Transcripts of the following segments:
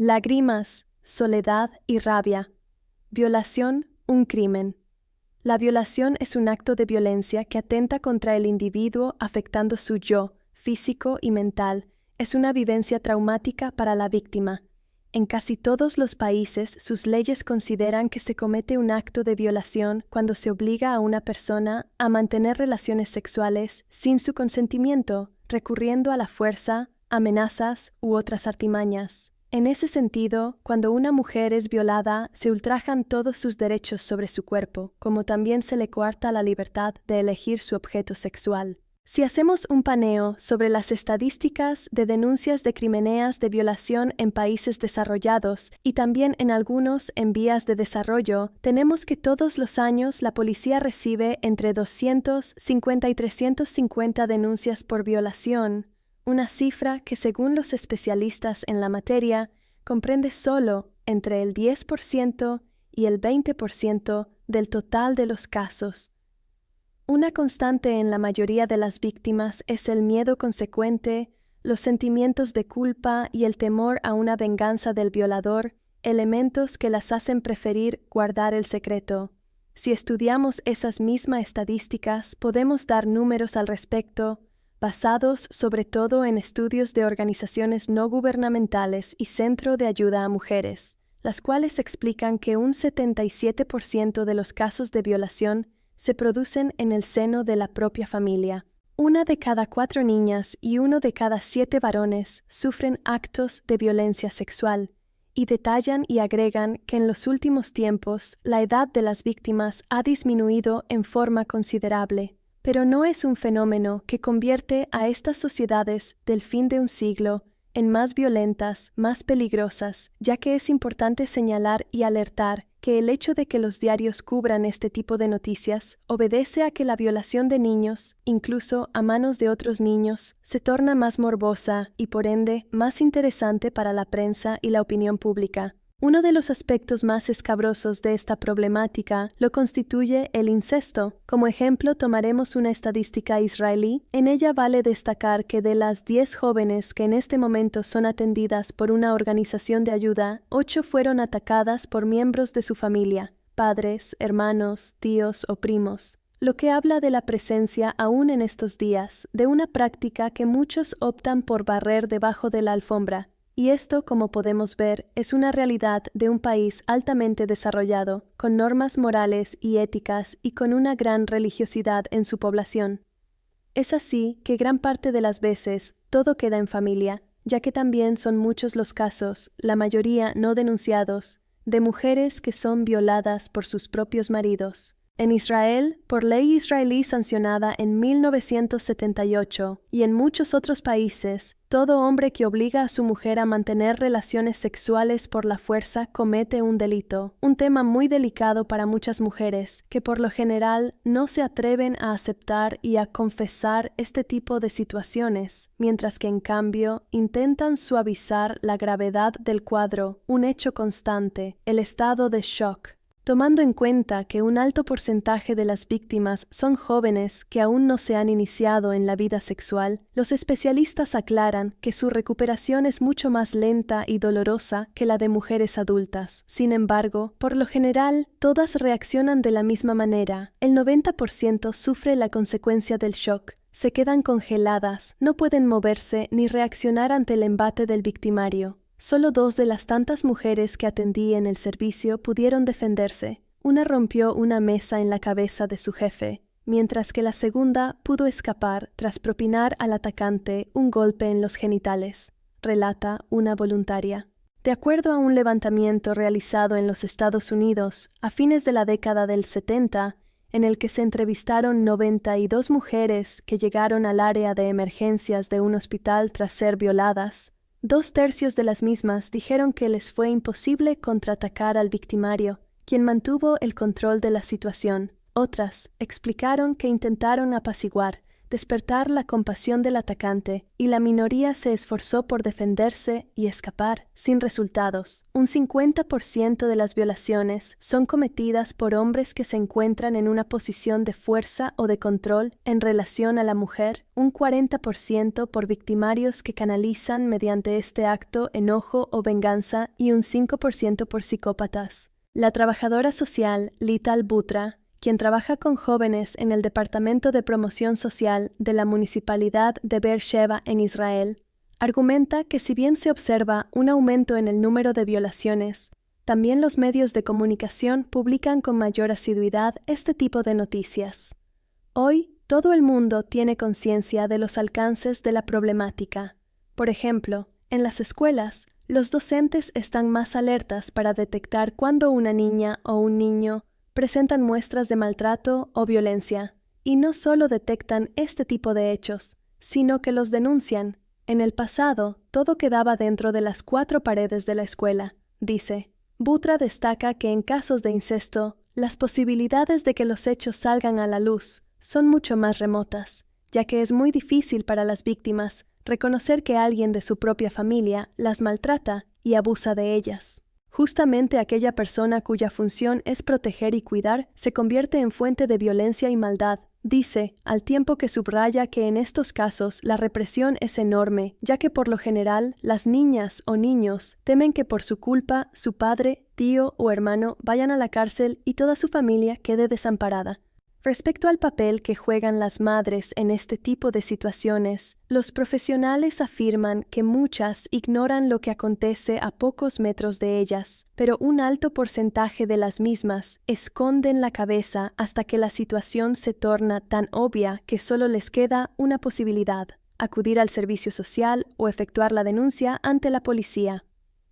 Lágrimas, soledad y rabia. Violación, un crimen. La violación es un acto de violencia que atenta contra el individuo afectando su yo, físico y mental. Es una vivencia traumática para la víctima. En casi todos los países, sus leyes consideran que se comete un acto de violación cuando se obliga a una persona a mantener relaciones sexuales sin su consentimiento, recurriendo a la fuerza, amenazas u otras artimañas. En ese sentido, cuando una mujer es violada, se ultrajan todos sus derechos sobre su cuerpo, como también se le coarta la libertad de elegir su objeto sexual. Si hacemos un paneo sobre las estadísticas de denuncias de crímenes de violación en países desarrollados y también en algunos en vías de desarrollo, tenemos que todos los años la policía recibe entre 250 y 350 denuncias por violación, una cifra que según los especialistas en la materia comprende solo entre el 10% y el 20% del total de los casos. Una constante en la mayoría de las víctimas es el miedo consecuente, los sentimientos de culpa y el temor a una venganza del violador, elementos que las hacen preferir guardar el secreto. Si estudiamos esas mismas estadísticas, podemos dar números al respecto, basados sobre todo en estudios de organizaciones no gubernamentales y Centro de Ayuda a Mujeres, las cuales explican que un 77% de los casos de violación se producen en el seno de la propia familia. 1 de cada 4 niñas y 1 de cada 7 varones sufren actos de violencia sexual, y detallan y agregan que en los últimos tiempos la edad de las víctimas ha disminuido en forma considerable. Pero no es un fenómeno que convierte a estas sociedades del fin de un siglo en más violentas, más peligrosas, ya que es importante señalar y alertar que el hecho de que los diarios cubran este tipo de noticias obedece a que la violación de niños, incluso a manos de otros niños, se torna más morbosa y por ende más interesante para la prensa y la opinión pública. Uno de los aspectos más escabrosos de esta problemática lo constituye el incesto. Como ejemplo tomaremos una estadística israelí. En ella vale destacar que de las 10 jóvenes que en este momento son atendidas por una organización de ayuda, 8 fueron atacadas por miembros de su familia, padres, hermanos, tíos o primos, lo que habla de la presencia aún en estos días de una práctica que muchos optan por barrer debajo de la alfombra. Y esto, como podemos ver, es una realidad de un país altamente desarrollado, con normas morales y éticas y con una gran religiosidad en su población. Es así que gran parte de las veces todo queda en familia, ya que también son muchos los casos, la mayoría no denunciados, de mujeres que son violadas por sus propios maridos. En Israel, por ley israelí sancionada en 1978 y en muchos otros países, todo hombre que obliga a su mujer a mantener relaciones sexuales por la fuerza comete un delito, un tema muy delicado para muchas mujeres, que por lo general no se atreven a aceptar y a confesar este tipo de situaciones, mientras que en cambio intentan suavizar la gravedad del cuadro, un hecho constante, el estado de shock. Tomando en cuenta que un alto porcentaje de las víctimas son jóvenes que aún no se han iniciado en la vida sexual, los especialistas aclaran que su recuperación es mucho más lenta y dolorosa que la de mujeres adultas. Sin embargo, por lo general, todas reaccionan de la misma manera. El 90% sufre la consecuencia del shock. Se quedan congeladas, no pueden moverse ni reaccionar ante el embate del victimario. Solo 2 de las tantas mujeres que atendí en el servicio pudieron defenderse. Una rompió una mesa en la cabeza de su jefe, mientras que la segunda pudo escapar tras propinar al atacante un golpe en los genitales, relata una voluntaria. De acuerdo a un levantamiento realizado en los Estados Unidos a fines de la década del 70, en el que se entrevistaron 92 mujeres que llegaron al área de emergencias de un hospital tras ser violadas, 2/3 de las mismas dijeron que les fue imposible contraatacar al victimario, quien mantuvo el control de la situación. Otras explicaron que intentaron apaciguar, despertar la compasión del atacante, y la minoría se esforzó por defenderse y escapar, sin resultados. Un 50% de las violaciones son cometidas por hombres que se encuentran en una posición de fuerza o de control en relación a la mujer, un 40% por victimarios que canalizan mediante este acto enojo o venganza y un 5% por psicópatas. La trabajadora social Lital Butra, quien trabaja con jóvenes en el Departamento de Promoción Social de la Municipalidad de Beersheba en Israel, argumenta que si bien se observa un aumento en el número de violaciones, también los medios de comunicación publican con mayor asiduidad este tipo de noticias. Hoy, todo el mundo tiene conciencia de los alcances de la problemática. Por ejemplo, en las escuelas, los docentes están más alertas para detectar cuando una niña o un niño presentan muestras de maltrato o violencia, y no solo detectan este tipo de hechos, sino que los denuncian. En el pasado, todo quedaba dentro de las 4 paredes de la escuela, dice. Butra destaca que en casos de incesto, las posibilidades de que los hechos salgan a la luz son mucho más remotas, ya que es muy difícil para las víctimas reconocer que alguien de su propia familia las maltrata y abusa de ellas. Justamente aquella persona cuya función es proteger y cuidar se convierte en fuente de violencia y maldad, dice, al tiempo que subraya que en estos casos la represión es enorme, ya que por lo general las niñas o niños temen que por su culpa su padre, tío o hermano vayan a la cárcel y toda su familia quede desamparada. Respecto al papel que juegan las madres en este tipo de situaciones, los profesionales afirman que muchas ignoran lo que acontece a pocos metros de ellas, pero un alto porcentaje de las mismas esconden la cabeza hasta que la situación se torna tan obvia que solo les queda una posibilidad: acudir al servicio social o efectuar la denuncia ante la policía.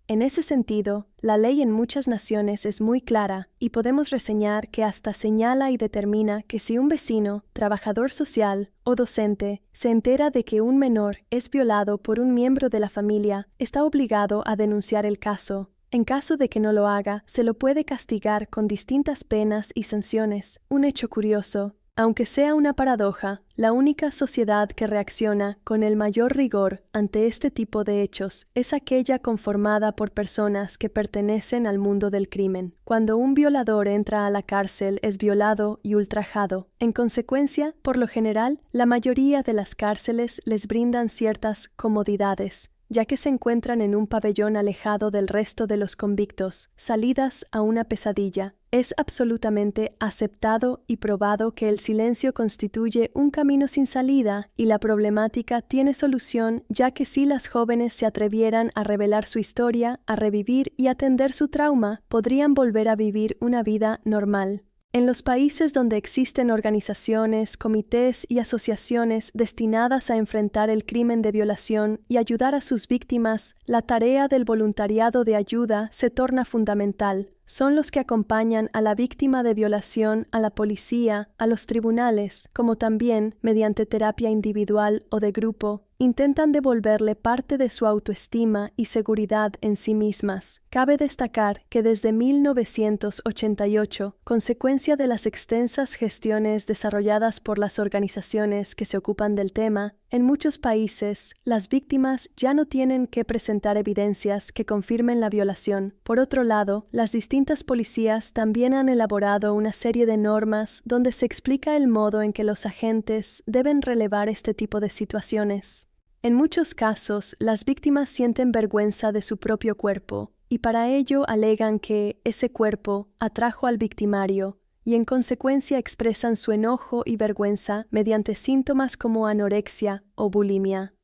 En ese sentido, la ley en muchas naciones es muy clara y podemos reseñar que hasta señala y determina que si un vecino, trabajador social o docente se entera de que un menor es violado por un miembro de la familia, está obligado a denunciar el caso. En caso de que no lo haga, se lo puede castigar con distintas penas y sanciones. Un hecho curioso. Aunque sea una paradoja, la única sociedad que reacciona con el mayor rigor ante este tipo de hechos es aquella conformada por personas que pertenecen al mundo del crimen. Cuando un violador entra a la cárcel es violado y ultrajado. En consecuencia, por lo general, la mayoría de las cárceles les brindan ciertas comodidades, ya que se encuentran en un pabellón alejado del resto de los convictos, salidas a una pesadilla. Es absolutamente aceptado y probado que el silencio constituye un camino sin salida y la problemática tiene solución, ya que si las jóvenes se atrevieran a revelar su historia, a revivir y atender su trauma, podrían volver a vivir una vida normal. En los países donde existen organizaciones, comités y asociaciones destinadas a enfrentar el crimen de violación y ayudar a sus víctimas, la tarea del voluntariado de ayuda se torna fundamental. Son los que acompañan a la víctima de violación a la policía, a los tribunales, como también, mediante terapia individual o de grupo, intentan devolverle parte de su autoestima y seguridad en sí mismas. Cabe destacar que desde 1988, consecuencia de las extensas gestiones desarrolladas por las organizaciones que se ocupan del tema, en muchos países, las víctimas ya no tienen que presentar evidencias que confirmen la violación. Por otro lado, las distintas policías también han elaborado una serie de normas donde se explica el modo en que los agentes deben relevar este tipo de situaciones. En muchos casos, las víctimas sienten vergüenza de su propio cuerpo, y para ello alegan que ese cuerpo atrajo al victimario, y en consecuencia expresan su enojo y vergüenza mediante síntomas como anorexia o bulimia.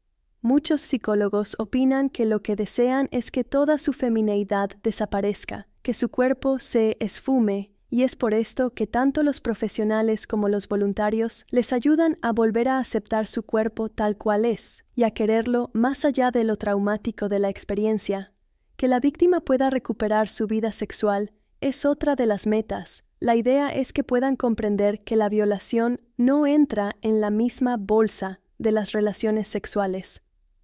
Muchos psicólogos opinan que lo que desean es que toda su femineidad desaparezca, que su cuerpo se esfume, y es por esto que tanto los profesionales como los voluntarios les ayudan a volver a aceptar su cuerpo tal cual es, y a quererlo más allá de lo traumático de la experiencia. Que la víctima pueda recuperar su vida sexual es otra de las metas. La idea es que puedan comprender que la violación no entra en la misma bolsa de las relaciones sexuales.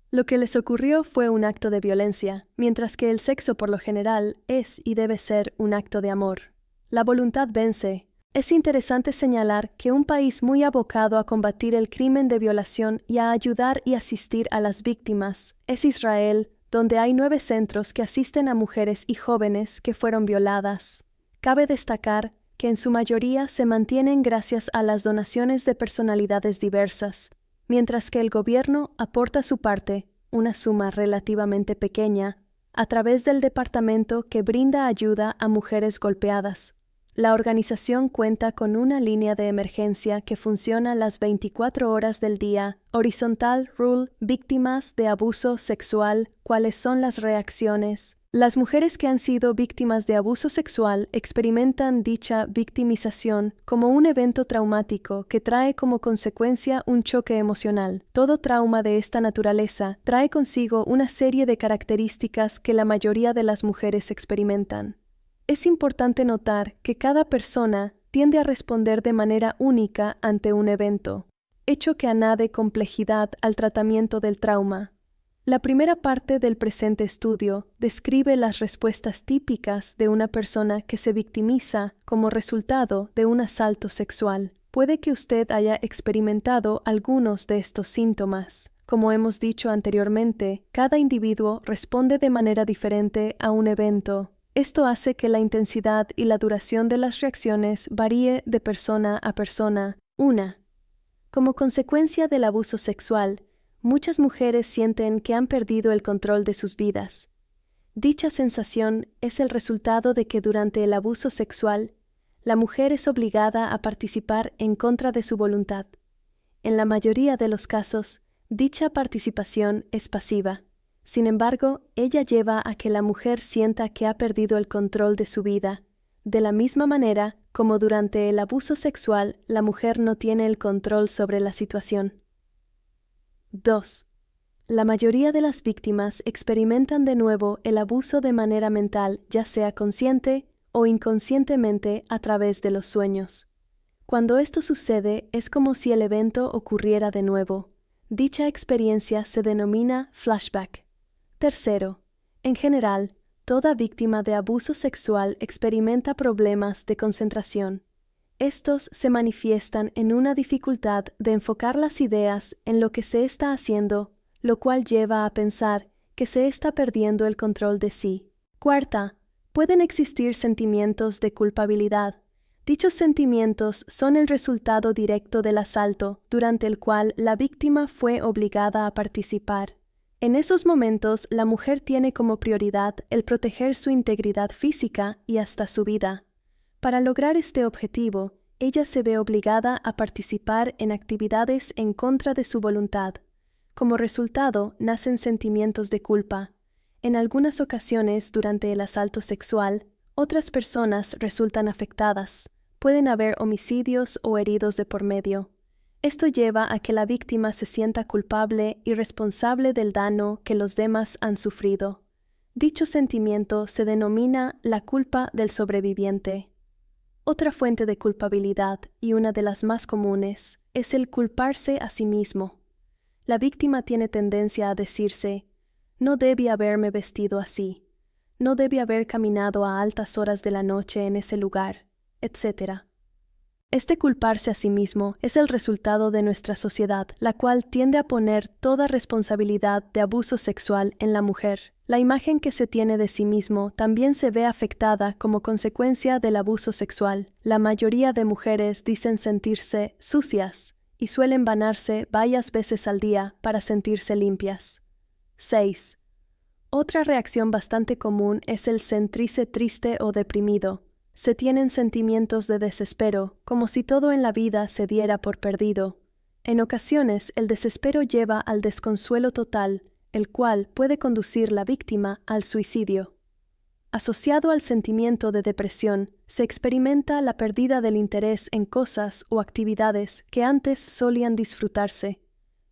Lo que les ocurrió fue un acto de violencia, mientras que el sexo por lo general es y debe ser un acto de amor. La voluntad vence, Es interesante señalar que un país muy abocado a combatir el crimen de violación y a ayudar y asistir a las víctimas es Israel, donde hay 9 centros que asisten a mujeres y jóvenes que fueron violadas. Cabe destacar que en su mayoría se mantienen gracias a las donaciones de personalidades diversas, mientras que el gobierno aporta su parte, una suma relativamente pequeña, a través del departamento que brinda ayuda a mujeres golpeadas. La organización cuenta con una línea de emergencia que funciona las 24 horas del día, horizontal Rule Víctimas de Abuso Sexual. ¿Cuáles son las reacciones? Las mujeres que han sido víctimas de abuso sexual experimentan dicha victimización como un evento traumático que trae como consecuencia un choque emocional. Todo trauma de esta naturaleza trae consigo una serie de características que la mayoría de las mujeres experimentan. Es importante notar que cada persona tiende a responder de manera única ante un evento, hecho que añade complejidad al tratamiento del trauma. La primera parte del presente estudio describe las respuestas típicas de una persona que se victimiza como resultado de un asalto sexual. Puede que usted haya experimentado algunos de estos síntomas. Como hemos dicho anteriormente, cada individuo responde de manera diferente a un evento. Esto hace que la intensidad y la duración de las reacciones varíe de persona a persona. 1. Como consecuencia del abuso sexual, muchas mujeres sienten que han perdido el control de sus vidas. Dicha sensación es el resultado de que durante el abuso sexual, la mujer es obligada a participar en contra de su voluntad. En la mayoría de los casos, dicha participación es pasiva. Sin embargo, ella lleva a que la mujer sienta que ha perdido el control de su vida, de la misma manera como durante el abuso sexual la mujer no tiene el control sobre la situación. 2. La mayoría de las víctimas experimentan de nuevo el abuso de manera mental, ya sea consciente o inconscientemente a través de los sueños. Cuando esto sucede, es como si el evento ocurriera de nuevo. Dicha experiencia se denomina flashback. 3. En general, toda víctima de abuso sexual experimenta problemas de concentración. Estos se manifiestan en una dificultad de enfocar las ideas en lo que se está haciendo, lo cual lleva a pensar que se está perdiendo el control de sí. 4. Pueden existir sentimientos de culpabilidad. Dichos sentimientos son el resultado directo del asalto, durante el cual la víctima fue obligada a participar. En esos momentos, la mujer tiene como prioridad el proteger su integridad física y hasta su vida. Para lograr este objetivo, ella se ve obligada a participar en actividades en contra de su voluntad. Como resultado, nacen sentimientos de culpa. En algunas ocasiones, durante el asalto sexual, otras personas resultan afectadas. Pueden haber homicidios o heridos de por medio. Esto lleva a que la víctima se sienta culpable y responsable del daño que los demás han sufrido. Dicho sentimiento se denomina la culpa del sobreviviente. Otra fuente de culpabilidad, y una de las más comunes, es el culparse a sí mismo. La víctima tiene tendencia a decirse: no debí haberme vestido así, no debí haber caminado a altas horas de la noche en ese lugar, etc. Este culparse a sí mismo es el resultado de nuestra sociedad, la cual tiende a poner toda responsabilidad de abuso sexual en la mujer. La imagen que se tiene de sí mismo también se ve afectada como consecuencia del abuso sexual. La mayoría de mujeres dicen sentirse sucias y suelen bañarse varias veces al día para sentirse limpias. 6. Otra reacción bastante común es el sentirse triste o deprimido. Se tienen sentimientos de desespero, como si todo en la vida se diera por perdido. En ocasiones, el desespero lleva al desconsuelo total, el cual puede conducir la víctima al suicidio. Asociado al sentimiento de depresión, se experimenta la pérdida del interés en cosas o actividades que antes solían disfrutarse.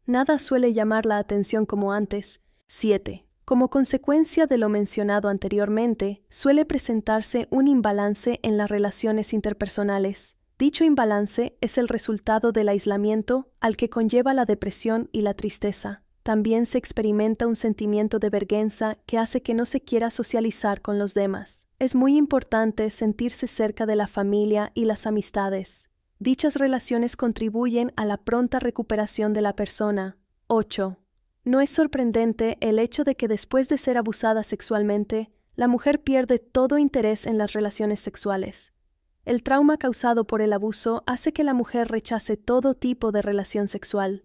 Nada suele llamar la atención como antes. 7. Como consecuencia de lo mencionado anteriormente, suele presentarse un imbalance en las relaciones interpersonales. Dicho imbalance es el resultado del aislamiento al que conlleva la depresión y la tristeza. También se experimenta un sentimiento de vergüenza que hace que no se quiera socializar con los demás. Es muy importante sentirse cerca de la familia y las amistades. Dichas relaciones contribuyen a la pronta recuperación de la persona. 8. No es sorprendente el hecho de que después de ser abusada sexualmente, la mujer pierde todo interés en las relaciones sexuales. El trauma causado por el abuso hace que la mujer rechace todo tipo de relación sexual.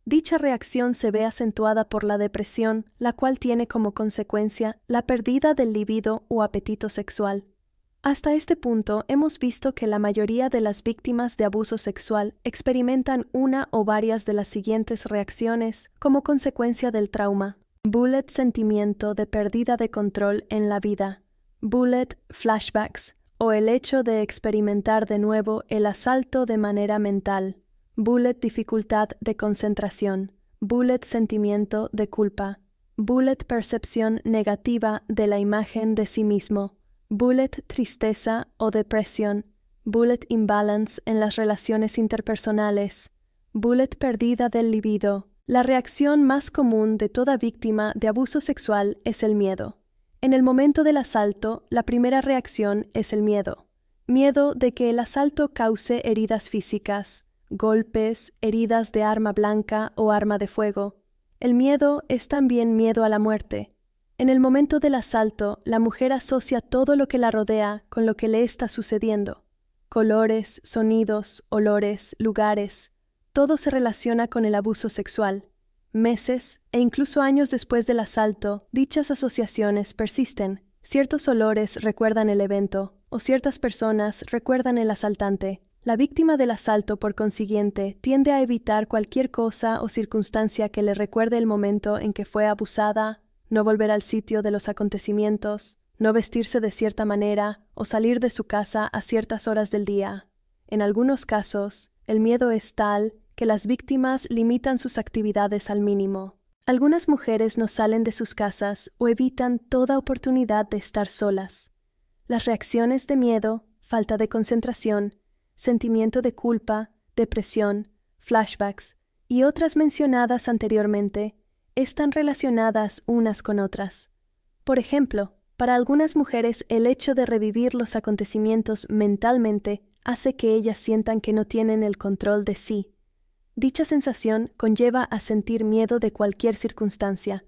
Dicha reacción se ve acentuada por la depresión, la cual tiene como consecuencia la pérdida del libido o apetito sexual. Hasta este punto hemos visto que la mayoría de las víctimas de abuso sexual experimentan una o varias de las siguientes reacciones como consecuencia del trauma. Bullet sentimiento de pérdida de control en la vida. Bullet flashbacks o el hecho de experimentar de nuevo el asalto de manera mental. Bullet dificultad de concentración. Bullet sentimiento de culpa. Bullet percepción negativa de la imagen de sí mismo. Bullet tristeza o depresión. Bullet imbalance en las relaciones interpersonales. Bullet pérdida del libido. La reacción más común de toda víctima de abuso sexual es el miedo. En el momento del asalto, la primera reacción es el miedo. Miedo de que el asalto cause heridas físicas, golpes, heridas de arma blanca o arma de fuego. El miedo es también miedo a la muerte. En el momento del asalto, la mujer asocia todo lo que la rodea con lo que le está sucediendo. Colores, sonidos, olores, lugares. Todo se relaciona con el abuso sexual. Meses e incluso años después del asalto, dichas asociaciones persisten. Ciertos olores recuerdan el evento, o ciertas personas recuerdan el asaltante. La víctima del asalto, por consiguiente, tiende a evitar cualquier cosa o circunstancia que le recuerde el momento en que fue abusada, no volver al sitio de los acontecimientos, no vestirse de cierta manera o salir de su casa a ciertas horas del día. En algunos casos, el miedo es tal que las víctimas limitan sus actividades al mínimo. Algunas mujeres no salen de sus casas o evitan toda oportunidad de estar solas. Las reacciones de miedo, falta de concentración, sentimiento de culpa, depresión, flashbacks y otras mencionadas anteriormente están relacionadas unas con otras. Por ejemplo, para algunas mujeres el hecho de revivir los acontecimientos mentalmente hace que ellas sientan que no tienen el control de sí. Dicha sensación conlleva a sentir miedo de cualquier circunstancia.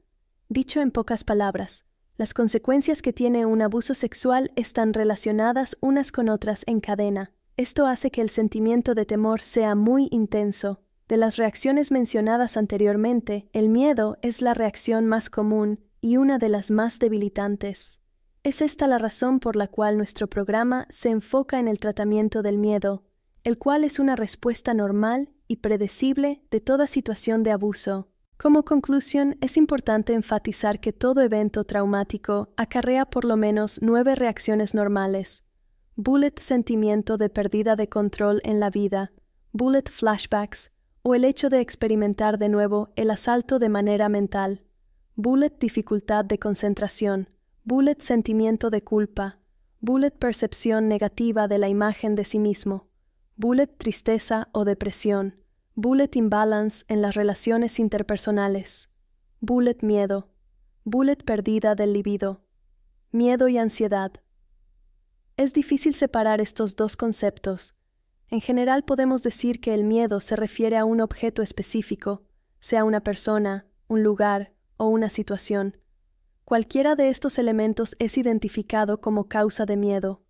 Dicho en pocas palabras, las consecuencias que tiene un abuso sexual están relacionadas unas con otras en cadena. Esto hace que el sentimiento de temor sea muy intenso. De las reacciones mencionadas anteriormente, el miedo es la reacción más común y una de las más debilitantes. Es esta la razón por la cual nuestro programa se enfoca en el tratamiento del miedo, el cual es una respuesta normal y predecible de toda situación de abuso. Como conclusión, es importante enfatizar que todo evento traumático acarrea por lo menos 9 reacciones normales. Bullet sentimiento de pérdida de control en la vida, bullet flashbacks, o el hecho de experimentar de nuevo el asalto de manera mental. Bullet dificultad de concentración, bullet sentimiento de culpa, bullet percepción negativa de la imagen de sí mismo, bullet tristeza o depresión, bullet imbalance en las relaciones interpersonales, bullet miedo, bullet pérdida del libido, miedo y ansiedad. Es difícil separar estos dos conceptos. En general podemos decir que el miedo se refiere a un objeto específico, sea una persona, un lugar o una situación. Cualquiera de estos elementos es identificado como causa de miedo.